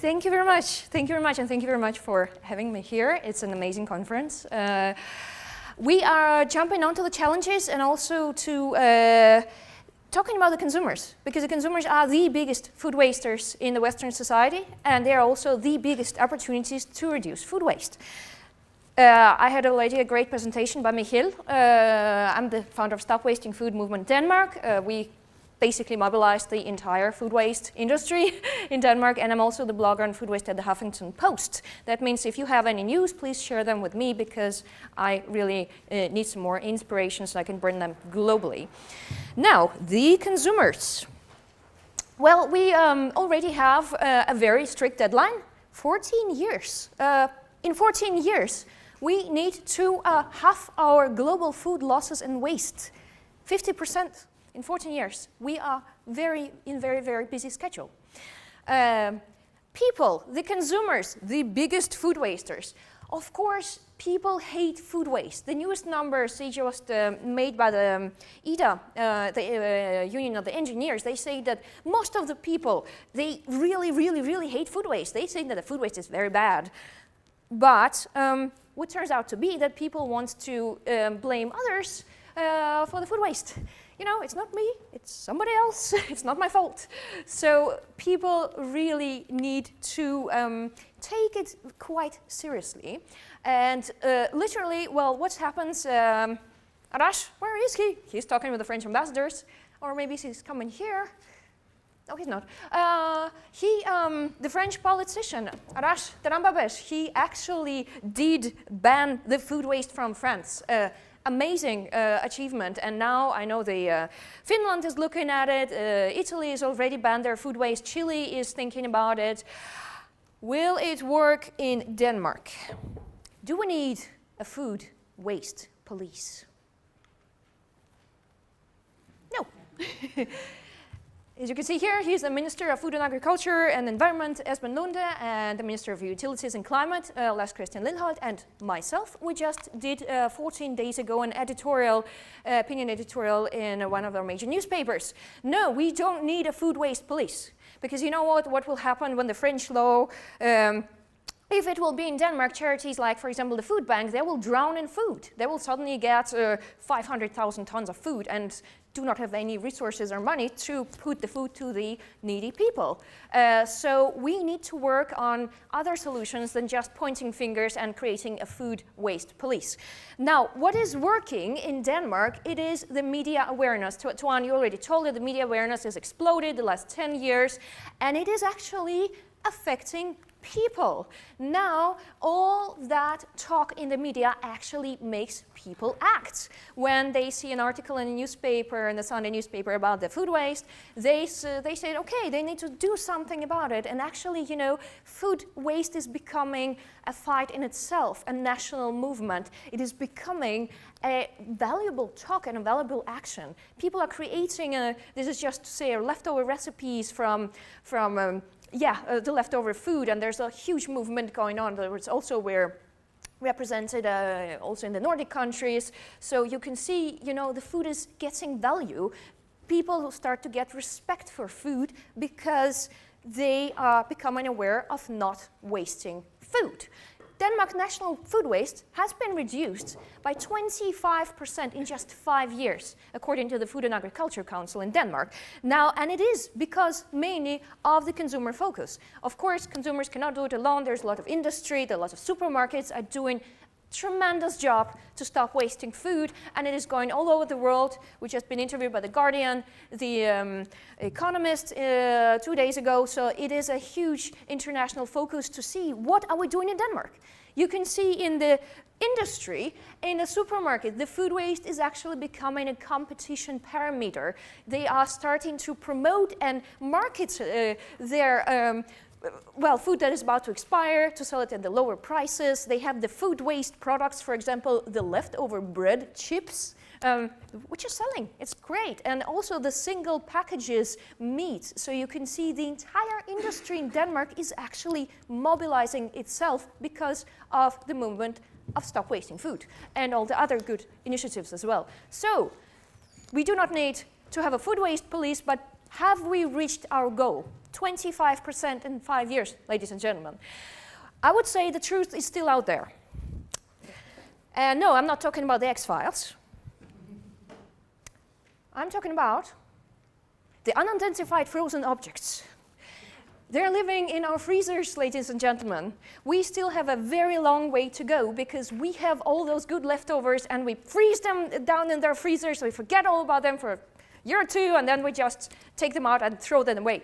Thank you very much. Thank you very much, and thank you very much for having me here. It's an amazing conference. We are jumping onto the challenges and also to talking about the consumers, because the consumers are the biggest food wasters in the Western society, and they are also the biggest opportunities to reduce food waste. I had already a great presentation by Michiel. I'm the founder of Stop Wasting Food Movement Denmark. We basically mobilized the entire food waste industry in Denmark, and I'm also the blogger on food waste at the Huffington Post. That means if you have any news, please share them with me, because I really need some more inspiration so I can bring them globally. Now, the consumers. Well, we already have a very strict deadline, 14 years. In 14 years, we need to halve our global food losses and waste, 50%. In 14 years, we are very busy schedule. People, the consumers, the biggest food wasters. Of course, people hate food waste. The newest numbers just made by the EDA, the Union of the Engineers, they say that most of the people, they really hate food waste. They say that the food waste is very bad. But what turns out to be that people want to blame others for the food waste. You know, it's not me, it's somebody else, it's not my fault. So people really need to take it quite seriously. And literally, well, what happens, Arash, where is he? He's talking with the French ambassadors, or maybe he's coming here. No, he's not. The French politician, Arash Terambabesh, he actually did ban the food waste from France. Amazing achievement, and now I know Finland is looking at it, Italy has already banned their food waste, Chile is thinking about it. Will it work in Denmark? Do we need a food waste police? No. As you can see here, he's the Minister of Food and Agriculture and Environment, Esben Lunde, and the Minister of Utilities and Climate, Lars Christian Lilleholt, and myself. We just did 14 days ago an editorial, opinion editorial in one of our major newspapers. No, we don't need a food waste police, because you know what will happen when the French law, if it will be in Denmark, charities like, for example, the food bank, they will drown in food. They will suddenly get 500,000 tons of food and do not have any resources or money to put the food to the needy people. So we need to work on other solutions than just pointing fingers and creating a food waste police. Now, what is working in Denmark, it is the media awareness. Tuan, you already told it, the media awareness has exploded the last 10 years, and it is actually affecting people. Now, all that talk in the media actually makes people act. When they see an article in a newspaper, in the Sunday newspaper, about the food waste, they say, okay, they need to do something about it. And actually, you know, food waste is becoming a fight in itself, a national movement. It is becoming a valuable talk and a valuable action. People are creating, this is just to say, leftover recipes from the leftover food, and there's a huge movement going on. It's also we're represented also in the Nordic countries. So you can see, you know, the food is getting value. People who start to get respect for food because they are becoming aware of not wasting food. Denmark's national food waste has been reduced by 25% in just 5 years, according to the Food and Agriculture Council in Denmark. Now, and it is because mainly of the consumer focus. Of course, consumers cannot do it alone. There's a lot of industry, there are lots of supermarkets are doing tremendous job to stop wasting food, and it is going all over the world. We just been interviewed by The Guardian, The Economist 2 days ago, so it is a huge international focus to see what are we doing in Denmark. You can see in the industry, in the supermarket, the food waste is actually becoming a competition parameter. They are starting to promote and market their food that is about to expire, to sell it at the lower prices. They have the food waste products, for example, the leftover bread chips, which is selling. It's great. And also the single packages meat. So you can see the entire industry in Denmark is actually mobilizing itself because of the movement of Stop Wasting Food and all the other good initiatives as well. So we do not need to have a food waste police, but have we reached our goal? 25% in 5 years, ladies and gentlemen. I would say the truth is still out there. And no, I'm not talking about the X-Files. I'm talking about the unidentified frozen objects. They're living in our freezers, ladies and gentlemen. We still have a very long way to go because we have all those good leftovers and we freeze them down in their freezers, so we forget all about them for a year or two, and then we just take them out and throw them away.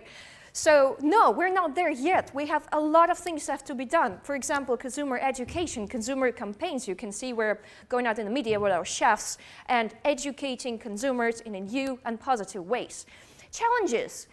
So no, we're not there yet. We have a lot of things that have to be done. For example, consumer education, consumer campaigns. You can see we're going out in the media with our chefs and educating consumers in a new and positive ways. Challenges.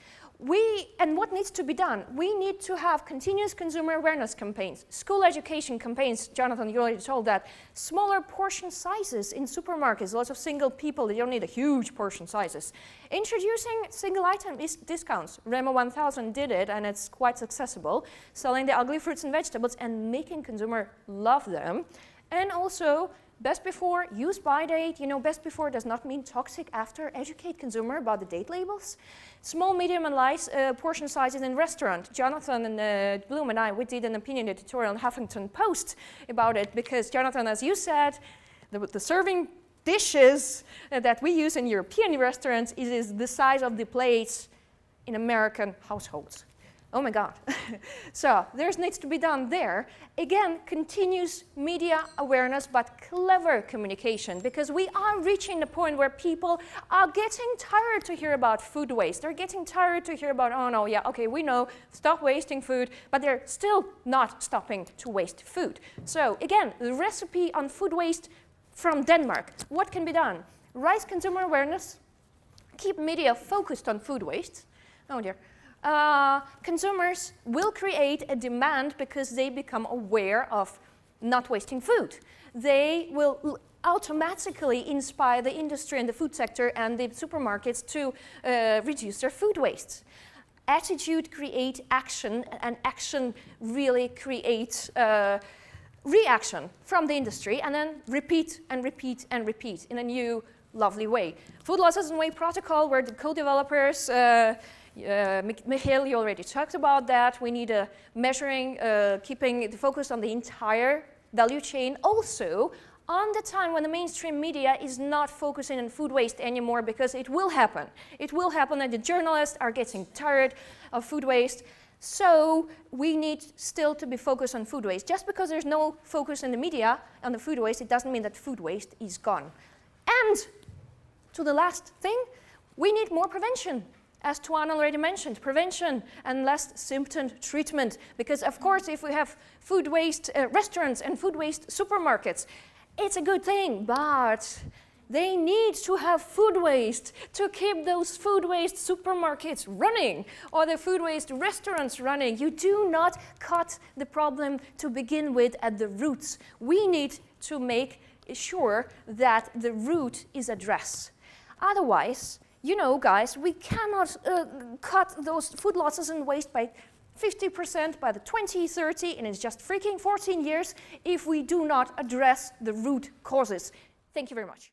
And what needs to be done? We need to have continuous consumer awareness campaigns, school education campaigns. Jonathan, you already told that. Smaller portion sizes in supermarkets. Lots of single people, they don't need a huge portion sizes. Introducing single item discounts. Remo 1000 did it, and it's quite accessible. Selling the ugly fruits and vegetables and making consumer love them. And also, best before, use by date. You know, best before does not mean toxic after. Educate consumer about the date labels. Small, medium, and large portion sizes in restaurant. Jonathan and Bloom and I, we did an opinion editorial in Huffington Post about it because, Jonathan, as you said, the serving dishes that we use in European restaurants is the size of the plates in American households. Oh my God. So there needs to be done there. Again, continuous media awareness, but clever communication, because we are reaching the point where people are getting tired to hear about food waste. They're getting tired to hear about, oh no, yeah, okay, we know, stop wasting food, but they're still not stopping to waste food. So again, the recipe on food waste from Denmark. What can be done? Raise consumer awareness, keep media focused on food waste. Oh dear. Consumers will create a demand because they become aware of not wasting food. They will automatically inspire the industry and the food sector and the supermarkets to reduce their food waste. Attitude creates action, and action really creates reaction from the industry, and then repeat and repeat and repeat in a new, lovely way. Food losses and waste protocol, where the co-developers Michiel, you already talked about that. We need a measuring, keeping the focus on the entire value chain. Also, on the time when the mainstream media is not focusing on food waste anymore, because it will happen. It will happen, and the journalists are getting tired of food waste. So we need still to be focused on food waste. Just because there's no focus in the media on the food waste, it doesn't mean that food waste is gone. And to the last thing, we need more prevention. As Tuan already mentioned, prevention and less symptom treatment. Because of course, if we have food waste restaurants and food waste supermarkets, it's a good thing, but they need to have food waste to keep those food waste supermarkets running or the food waste restaurants running. You do not cut the problem to begin with at the roots. We need to make sure that the root is addressed. Otherwise, you know, guys, we cannot cut those food losses and waste by 50% by the 2030, and it's just freaking 14 years if we do not address the root causes. Thank you very much.